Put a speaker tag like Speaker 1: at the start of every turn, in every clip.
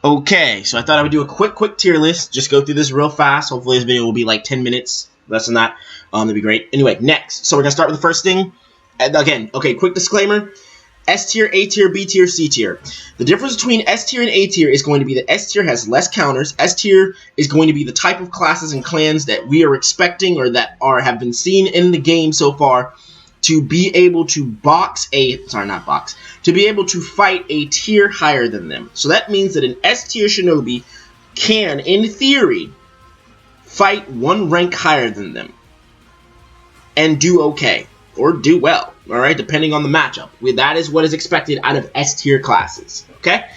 Speaker 1: Okay, so I thought I would do a quick tier list. Just go through this real fast. Hopefully this video will be like 10 minutes, less than that. That'd be great. Anyway, next. So we're gonna start with the first thing. And again, okay, quick disclaimer. S tier, A tier, B tier, C tier. The difference between S tier and A tier is going to be that S tier has less counters. S tier is going to be the type of classes and clans that we are expecting or that have been seen in the game so far to be able to to be able to fight a tier higher than them. So that means that an S tier shinobi can, in theory, fight one rank higher than them and do okay or do well. All right, depending on the matchup. That is what is expected out of S tier classes. Okay.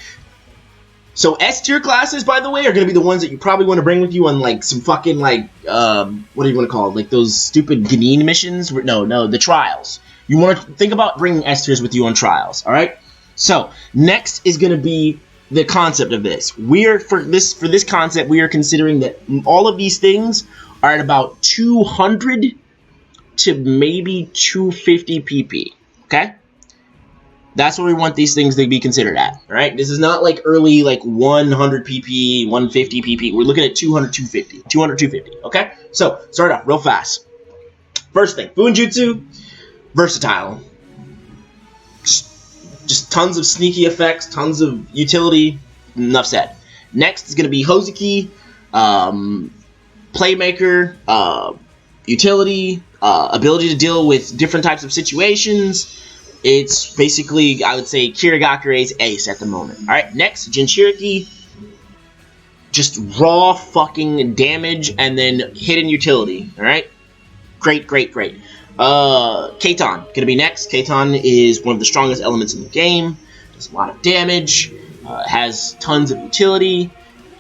Speaker 1: So S tier classes, by the way, are going to be the ones that you probably want to bring with you on like some fucking like what do you want to call it? Like those stupid Ganin missions? No, the trials. You want to think about bringing S tiers with you on trials. All right. So next is going to be the concept of this. For this concept, we are considering that all of these things are at about 200 to maybe 250 pp. Okay. That's what we want these things to be considered at, right? This is not like early, like 100 pp, 150 pp. We're looking at 200, 250, 200, 250, okay? So, start off real fast. First thing, Fuinjutsu, versatile. Just tons of sneaky effects, tons of utility, enough said. Next is going to be Hozuki, Playmaker, utility, ability to deal with different types of situations. It's basically, I would say, Kirigakure's ace at the moment. Alright, next, Jinchuriki. Just raw fucking damage and then hidden utility. Alright? Great. Keitan, gonna be next. Keitan is one of the strongest elements in the game. Does a lot of damage. Has tons of utility.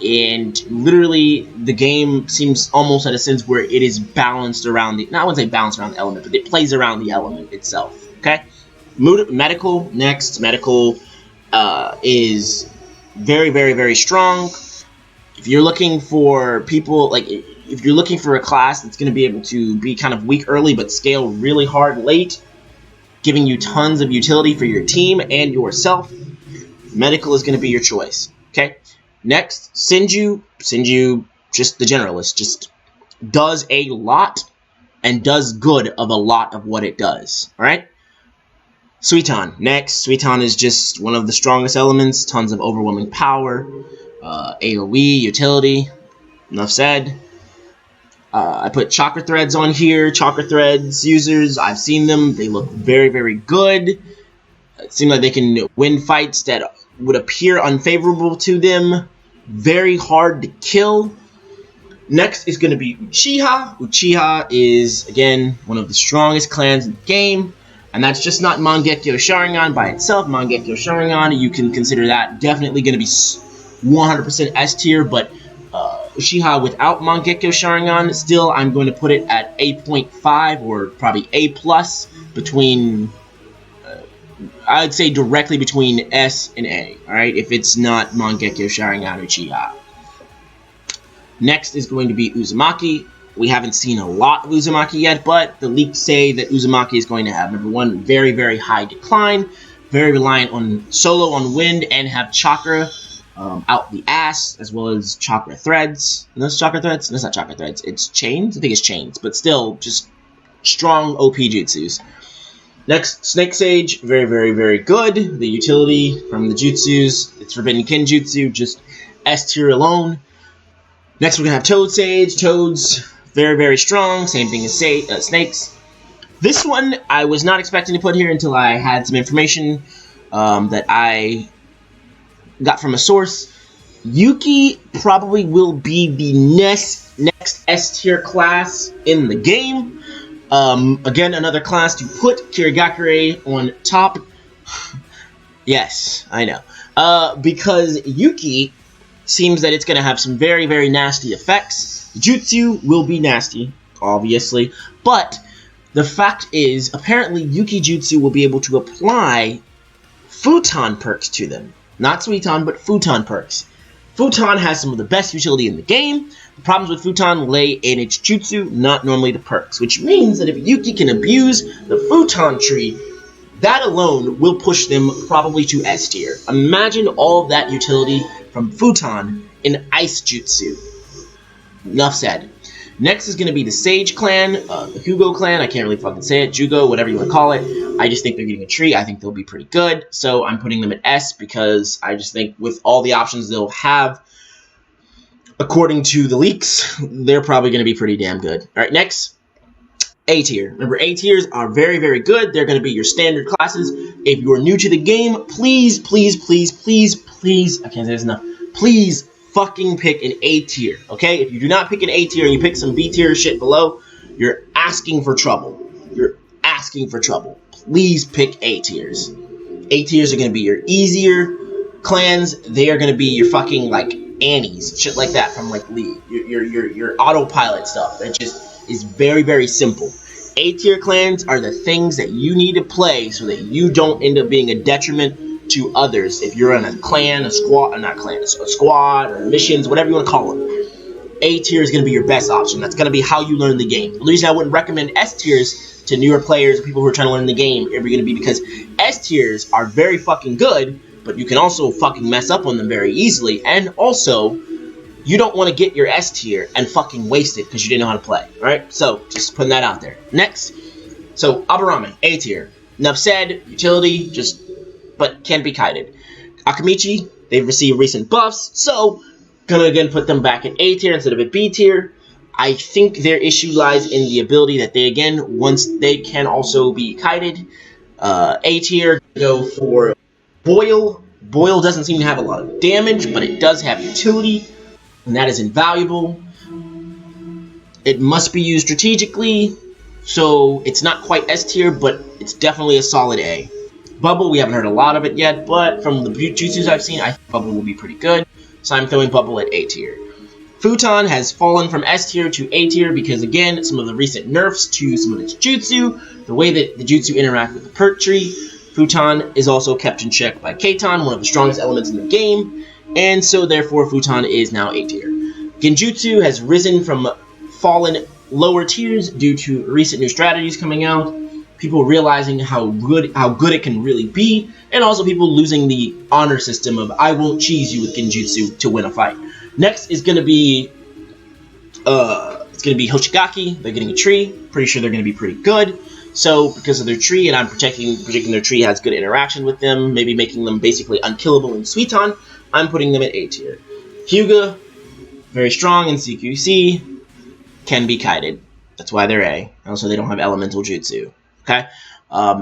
Speaker 1: And literally, the game seems almost at a sense where it is balanced around the... I wouldn't say balanced around the element, but it plays around the element itself. Okay? Medical, next. Medical is very strong. If you're looking for people, like, if you're looking for a class that's going to be able to be kind of weak early but scale really hard late, giving you tons of utility for your team and yourself, medical is going to be your choice. Okay? Next, Senju. Senju, just the generalist, just does a lot and does good of a lot of what it does. Alright? Suiton. Next, Suiton is just one of the strongest elements, tons of overwhelming power, AoE, utility, enough said. I put Chakra Threads on here. Chakra Threads users, I've seen them, they look very good. It seems like they can win fights that would appear unfavorable to them. Very hard to kill. Next is going to be Uchiha. Uchiha is, again, one of the strongest clans in the game. And that's just not Mangekyo Sharingan by itself. Mangekyo Sharingan, you can consider that definitely going to be 100% S tier. But Uchiha without Mangekyo Sharingan, still I'm going to put it at 8.5 or probably A+, between... I'd say directly between S and A, alright, if it's not Mangekyo Sharingan Uchiha. Next is going to be Uzumaki. We haven't seen a lot of Uzumaki yet, but the leaks say that Uzumaki is going to have, number one, very high decline, very reliant on solo on wind, and have chakra out the ass, as well as chakra threads. And those chakra threads? That's not chakra threads, it's chains? I think it's chains, but still, just strong OP jutsus. Next, Snake Sage, very good. The utility from the jutsus, it's Forbidden Kenjutsu, just S tier alone. Next, we're going to have Toad Sage. Toads, very strong, same thing as Snakes. This one, I was not expecting to put here until I had some information that I got from a source. Yuki probably will be the next S tier class in the game. Again, another class to put Kirigakure on top. Yes, I know. Because Yuki seems that it's going to have some very nasty effects. Jutsu will be nasty, obviously. But the fact is, apparently Yuki Jutsu will be able to apply futon perks to them. Not Suiton, but futon perks. Futon has some of the best utility in the game. The problems with Futon lay in its jutsu, not normally the perks, which means that if Yuki can abuse the Futon tree, that alone will push them probably to S tier. Imagine all of that utility from Futon in Ice Jutsu. Enough said. Next is going to be the Sage clan, the Hugo clan. I can't really fucking say it. Jugo, whatever you want to call it. I just think they're getting a tree. I think they'll be pretty good. So I'm putting them at S because I just think with all the options they'll have, according to the leaks, they're probably going to be pretty damn good. All right, next. A tier. Remember, A tiers are very, very good. They're going to be your standard classes. If you are new to the game, please, please, please, please, please, I can't say this enough, please fucking pick an A tier, okay? If you do not pick an A tier and you pick some B tier shit below, you're asking for trouble. You're asking for trouble. Please pick A tiers. A tiers are going to be your easier clans. They are going to be your fucking, like, Annies, shit like that from, like, League. Your autopilot stuff. That just is very, very simple. A-tier clans are the things that you need to play so that you don't end up being a detriment to others. If you're in a clan, a squad, not clan, a squad, or missions, whatever you want to call them, A-tier is going to be your best option. That's going to be how you learn the game. The reason I wouldn't recommend S-tiers to newer players or people who are trying to learn the game are going to be because S-tiers are very fucking good, but you can also fucking mess up on them very easily, and also you don't want to get your S tier and fucking waste it because you didn't know how to play. Alright? So, just putting that out there. Next. So, Abaramen, A tier. Enough said, utility, but can be kited. Akamichi, they've received recent buffs, so gonna again put them back at A tier instead of at B tier. I think their issue lies in the ability that they, again, once they can also be kited. A tier, go for Boil. Boil doesn't seem to have a lot of damage, but it does have utility, and that is invaluable. It must be used strategically, so it's not quite S tier, but it's definitely a solid A. Bubble, we haven't heard a lot of it yet, but from the jutsus I've seen, I think Bubble will be pretty good, so I'm throwing Bubble at A tier. Futon has fallen from S tier to A tier because, again, some of the recent nerfs to some of its jutsu, the way that the jutsu interact with the perk tree. Futon is also kept in check by Keiton, one of the strongest elements in the game, and so therefore Futon is now A tier. Genjutsu has risen from fallen lower tiers due to recent new strategies coming out, people realizing how good it can really be, and also people losing the honor system of I won't cheese you with Genjutsu to win a fight. Next is going to be Hoshigaki. They're getting a tree. Pretty sure they're going to be pretty good. So, because of their tree, and I'm predicting their tree has good interaction with them, maybe making them basically unkillable in Suiton, I'm putting them at A tier. Hyuga, very strong in CQC, can be kited. That's why they're A. Also, they don't have elemental jutsu. Okay?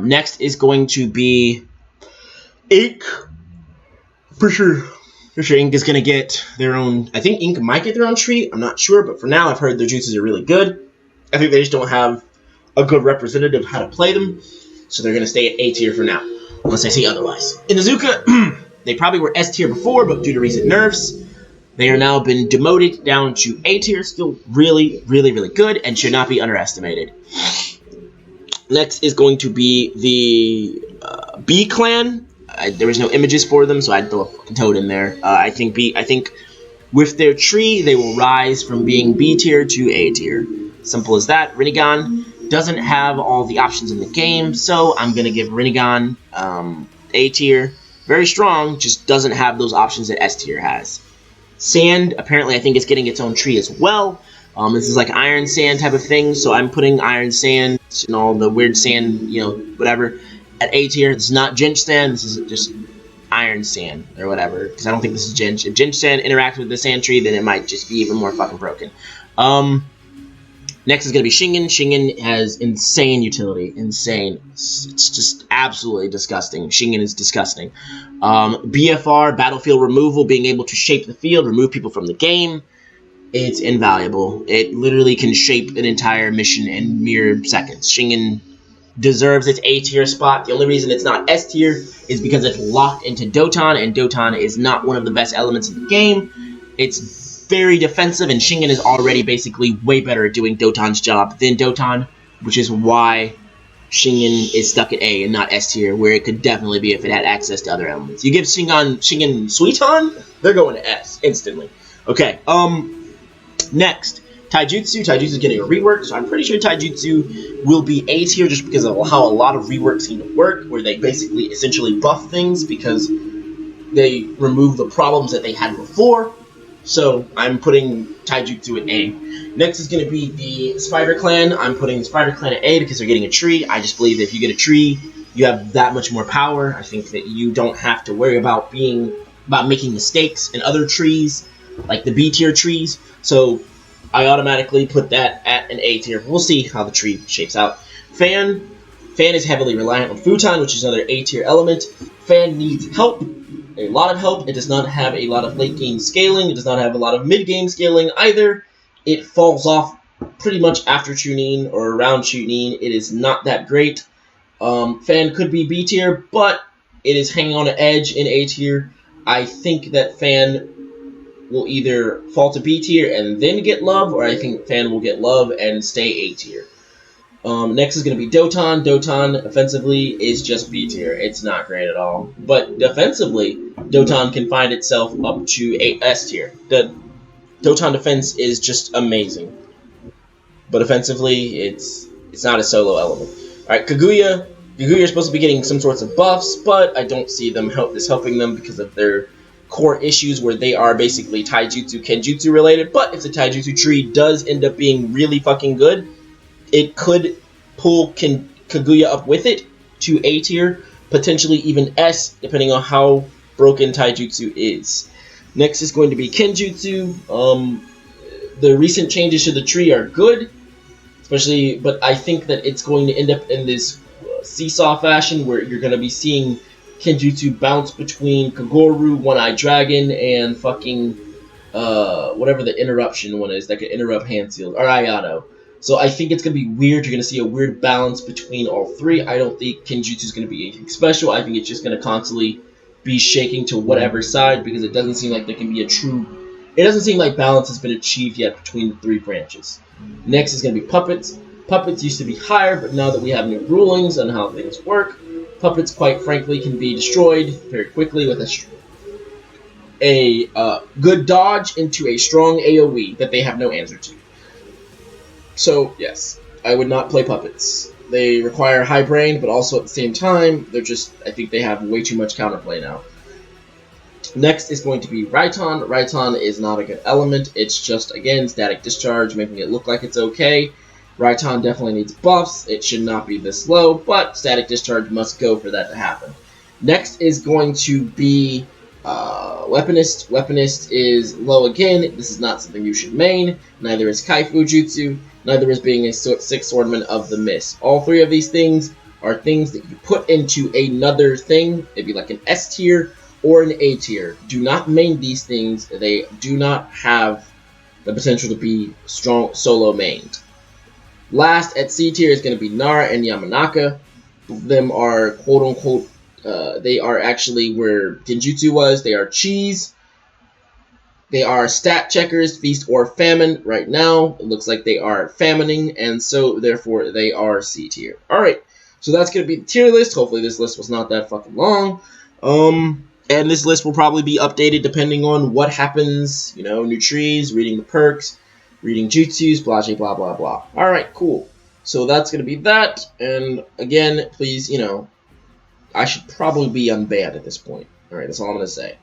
Speaker 1: Next is going to be Ink. For sure. Ink is going to get their own... I think Ink might get their own tree. I'm not sure, but for now, I've heard their jutsus are really good. I think they just don't have a good representative of how to play them, so they're going to stay at A tier for now, unless I see otherwise. Inuzuka, they probably were S tier before, but due to recent nerfs, they are now been demoted down to A tier, still really, really, really good, and should not be underestimated. Next is going to be the B clan. There was no images for them, so I'd throw a fucking toad in there. I think with their tree, they will rise from being B tier to A tier. Simple as that. Rinnegan doesn't have all the options in the game, so I'm going to give Rinnegan A tier. Very strong, just doesn't have those options that S tier has. Sand, apparently I think it's getting its own tree as well. This is like Iron Sand type of thing, so I'm putting Iron Sand and all the weird sand, whatever, at A tier. This is not Jinch Sand, this is just Iron Sand, or whatever, because I don't think this is Jinch. If Jinch Sand interacts with the sand tree, then it might just be even more fucking broken. Next is going to be Shingen. Shingen has insane utility. Insane. It's just absolutely disgusting. Shingen is disgusting. BFR, Battlefield Removal, being able to shape the field, remove people from the game. It's invaluable. It literally can shape an entire mission in mere seconds. Shingen deserves its A tier spot. The only reason it's not S tier is because it's locked into Doton, and Doton is not one of the best elements in the game. It's very defensive, and Shingen is already basically way better at doing Doton's job than Doton, which is why Shingen is stuck at A and not S tier, where it could definitely be if it had access to other elements. You give Shingen Suiton, they're going to S instantly. Okay, next, Taijutsu. Taijutsu is getting a rework, so I'm pretty sure Taijutsu will be A tier just because of how a lot of reworks seem to work, where they basically essentially buff things, because they remove the problems that they had before. So I'm putting Taijutsu at A. Next is going to be the Spider Clan. I'm putting Spider Clan at A because they're getting a tree. I just believe that if you get a tree, you have that much more power. I think that you don't have to worry about making mistakes in other trees, like the B tier trees. So I automatically put that at an A tier. We'll see how the tree shapes out. Fan is heavily reliant on Futon, which is another A tier element. Fan needs help. A lot of help. It does not have a lot of late game scaling. It does not have a lot of mid game scaling either. It falls off pretty much after Chunin or around Chunin. It is not that great. Fan could be B tier, but it is hanging on an edge in A tier. I think that Fan will either fall to B tier and then get love, or I think Fan will get love and stay A tier. Next is going to be Doton. Doton, offensively, is just B tier. It's not great at all. But defensively, Doton can find itself up to S tier. The Doton defense is just amazing. But offensively, it's not a solo element. Alright, Kaguya. Kaguya is supposed to be getting some sorts of buffs, but I don't see them helping them because of their core issues where they are basically Taijutsu, Kenjutsu related. But if the Taijutsu tree does end up being really fucking good, it could pull Kaguya up with it to A tier, potentially even S, depending on how broken Taijutsu is. Next is going to be Kenjutsu. The recent changes to the tree are good, but I think that it's going to end up in this seesaw fashion where you're going to be seeing Kenjutsu bounce between Kaguru, One-Eyed Dragon, and fucking whatever the interruption one is that could interrupt hand seals, or Ayato. So I think it's going to be weird. You're going to see a weird balance between all three. I don't think Kenjutsu is going to be anything special. I think it's just going to constantly be shaking to whatever side because it doesn't seem like there can be it doesn't seem like balance has been achieved yet between the three branches. Next is going to be Puppets. Puppets used to be higher, but now that we have new rulings on how things work, Puppets, quite frankly, can be destroyed very quickly with a good dodge into a strong AoE that they have no answer to. So, yes, I would not play Puppets. They require high brain, but also at the same time, I think they have way too much counterplay now. Next is going to be Raiton. Raiton is not a good element. It's just, again, static discharge, making it look like it's okay. Raiton definitely needs buffs. It should not be this low, but static discharge must go for that to happen. Next is going to be Weaponist. Weaponist is low again. This is not something you should main. Neither is Kaifu Jutsu. Neither is being a Sixth Swordman of the Mist. All three of these things are things that you put into another thing, maybe like an S tier or an A tier. Do not main these things. They do not have the potential to be strong solo mained. Last at C tier is going to be Nara and Yamanaka. Both of them are quote-unquote, they are actually where Genjutsu was. They are cheese. They are stat checkers, feast or famine. Right now, it looks like they are famining, and so therefore they are C tier. Alright, so that's going to be the tier list. Hopefully this list was not that fucking long. And this list will probably be updated depending on what happens, new trees, reading the perks, reading jutsus, blah, blah, blah, blah. Alright, cool. So that's going to be that, and again, please, I should probably be unbanned at this point. Alright, that's all I'm going to say.